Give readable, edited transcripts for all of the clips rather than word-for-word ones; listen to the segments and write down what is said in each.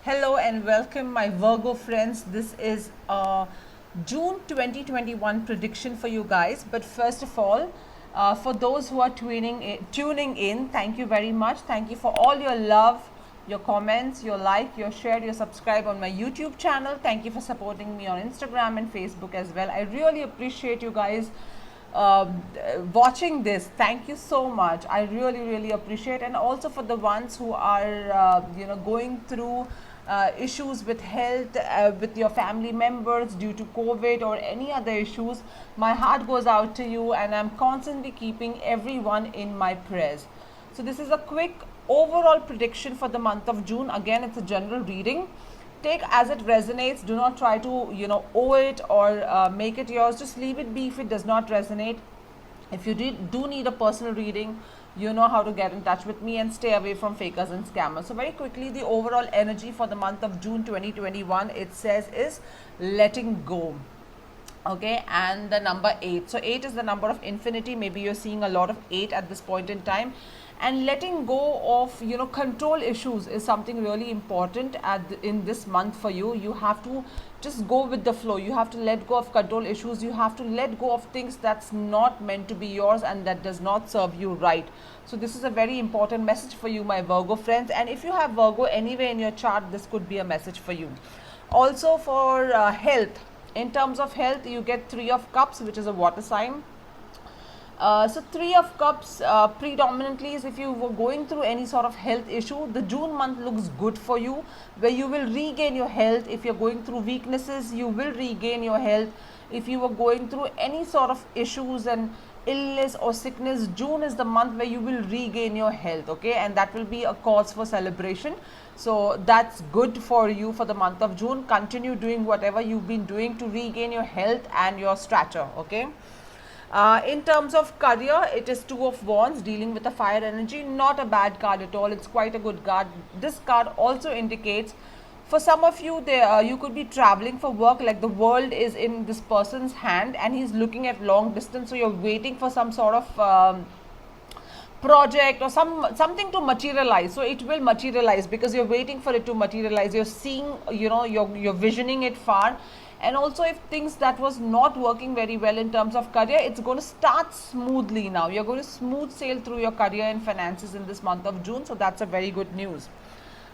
Hello and welcome, my Virgo friends. This is a June 2021 prediction for you guys. But first of all, for those who are tuning in, thank you very much. Thank you for all your love, your comments, your like, your share, your subscribe on my YouTube channel. Thank you for supporting me on Instagram and Facebook as well. I really appreciate you guys watching this. Thank you so much. I really appreciate. And also for the ones who are going through issues with health, with your family members due to COVID or any other issues, my heart goes out to you, and I'm constantly keeping everyone in my prayers. So this is a quick overall prediction for the month of June. Again, it's a general reading. Take as it resonates. Do not try to owe it or make it yours. Just leave it be if it does not resonate. If you do need a personal reading, you know how to get in touch with me, and stay away from fakers and scammers. So very quickly, the overall energy for the month of June 2021, it says, is letting go. Okay, and the number 8. So 8 is the number of infinity. Maybe you're seeing a lot of 8 at this point in time, and letting go of control issues is something really important in this month for you. You have to just go with the flow. You have to let go of control issues. You have to let go of things that's not meant to be yours and that does not serve you right. So this is a very important message for you, my Virgo friends. And if you have Virgo anywhere in your chart, this could be a message for you. Also for health. In terms of health, you get 3 of Cups, which is a water sign. So 3 of Cups predominantly is if you were going through any sort of health issue, the June month looks good for you, where you will regain your health. If you're going through weaknesses, you will regain your health. If you were going through any sort of issues and illness or sickness, June is the month where you will regain your health, okay, and that will be a cause for celebration. So that's good for you for the month of June. Continue doing whatever you've been doing to regain your health and your stature, okay. In terms of career, it is 2 of Wands, dealing with a fire energy. Not a bad card at all. It's quite a good card. This card also indicates, for some of you, you could be traveling for work, like the world is in this person's hand and he's looking at long distance. So you're waiting for some sort of project or something to materialize. So it will materialize because you're waiting for it to materialize. You're seeing, you're visioning it far. And also, if things that was not working very well in terms of career, it's going to start smoothly now. You're going to smooth sail through your career and finances in this month of June. So that's a very good news.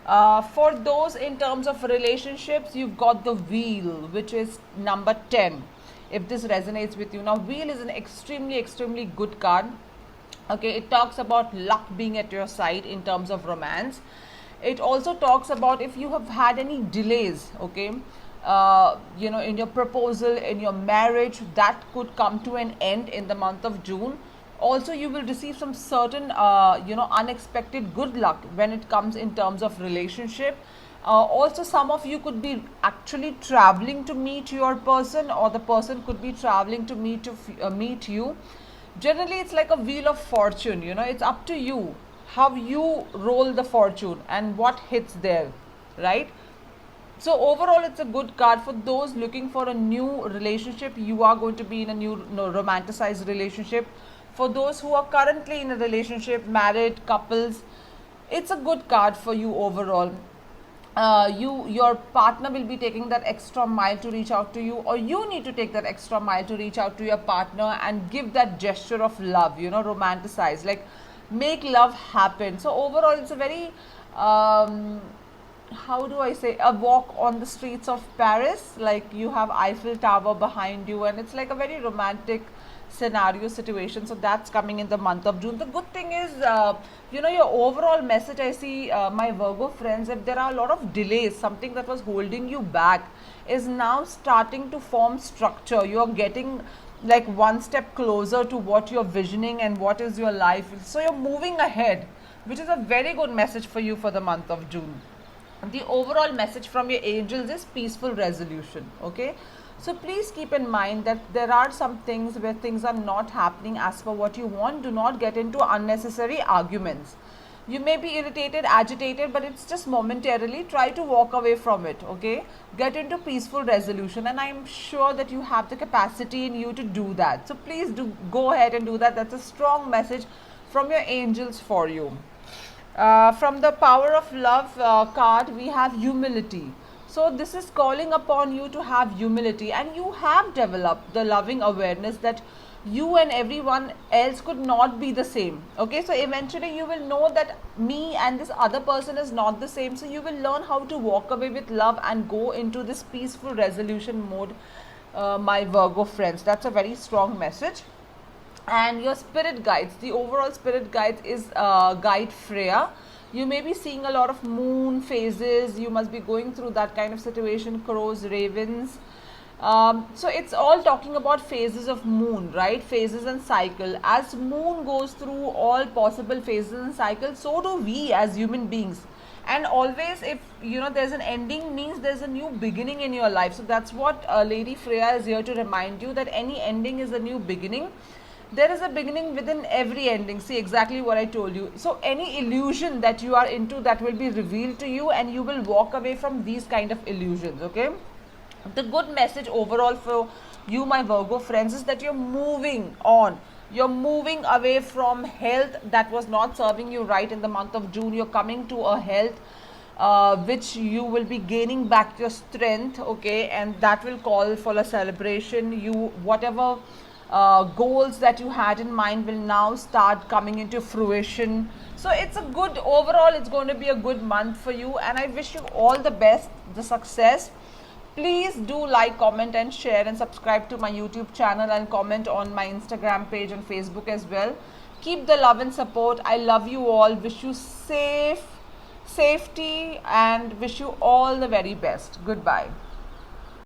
For those in terms of relationships, you've got the Wheel, which is number 10. If this resonates with you. Now, Wheel is an extremely good card. Okay, it talks about luck being at your side in terms of romance. It also talks about if you have had any delays, okay, in your proposal, in your marriage, that could come to an end in the month of June. Also, you will receive some certain, unexpected good luck when it comes in terms of relationship. Also, some of you could be actually traveling to meet your person, or the person could be traveling to meet you. Generally, it's like a wheel of fortune. It's up to you how you roll the fortune and what hits there, right? So overall, it's a good card for those looking for a new relationship. You are going to be in a new romanticized relationship. For those who are currently in a relationship, married couples, it's a good card for you overall. Your partner will be taking that extra mile to reach out to you, or you need to take that extra mile to reach out to your partner and give that gesture of love, romanticize, like make love happen. So overall, it's a very how do I say, a walk on the streets of Paris, like you have Eiffel Tower behind you, and it's like a very romantic scenario situation. So that's coming in the month of June. The good thing is, your overall message, I see, my Virgo friends, if there are a lot of delays, something that was holding you back is now starting to form structure. You're getting like one step closer to what you're visioning and what is your life. So you're moving ahead, which is a very good message for you for the month of June. The overall message from your angels is peaceful resolution, okay. So please keep in mind that there are some things where things are not happening as per what you want. Do not get into unnecessary arguments. You may be irritated, agitated, but it's just momentarily. Try to walk away from it, okay. Get into peaceful resolution, and I'm sure that you have the capacity in you to do that. So please do go ahead and do that. That's a strong message from your angels for you. From the power of love card, we have humility. So this is calling upon you to have humility, and you have developed the loving awareness that you and everyone else could not be the same. Okay, so eventually you will know that me and this other person is not the same. So you will learn how to walk away with love and go into this peaceful resolution mode, my Virgo friends. That's a very strong message. And your spirit guides, the overall spirit guides is guide Freya. You may be seeing a lot of moon phases. You must be going through that kind of situation, crows, ravens. So it's all talking about phases of moon, right? Phases and cycle. As moon goes through all possible phases and cycles, so do we as human beings. And always, if you know there's an ending, means there's a new beginning in your life. So that's what Lady Freya is here to remind you, that any ending is a new beginning. There is a beginning within every ending. See, exactly what I told you. So any illusion that you are into, that will be revealed to you, and you will walk away from these kind of illusions. Okay, the good message overall for you, my Virgo friends, is that you're moving on. You're moving away from health that was not serving you right in the month of June. You're coming to a health which you will be gaining back your strength. Okay, and that will call for a celebration. You, whatever goals that you had in mind will now start coming into fruition. So it's a good, overall it's going to be a good month for you, and I wish you all the best, the success. Please do like, comment and share, and subscribe to my YouTube channel, and comment on my Instagram page and Facebook as well. Keep the love and support. I love you all. Wish you safety, and wish you all the very best. Goodbye.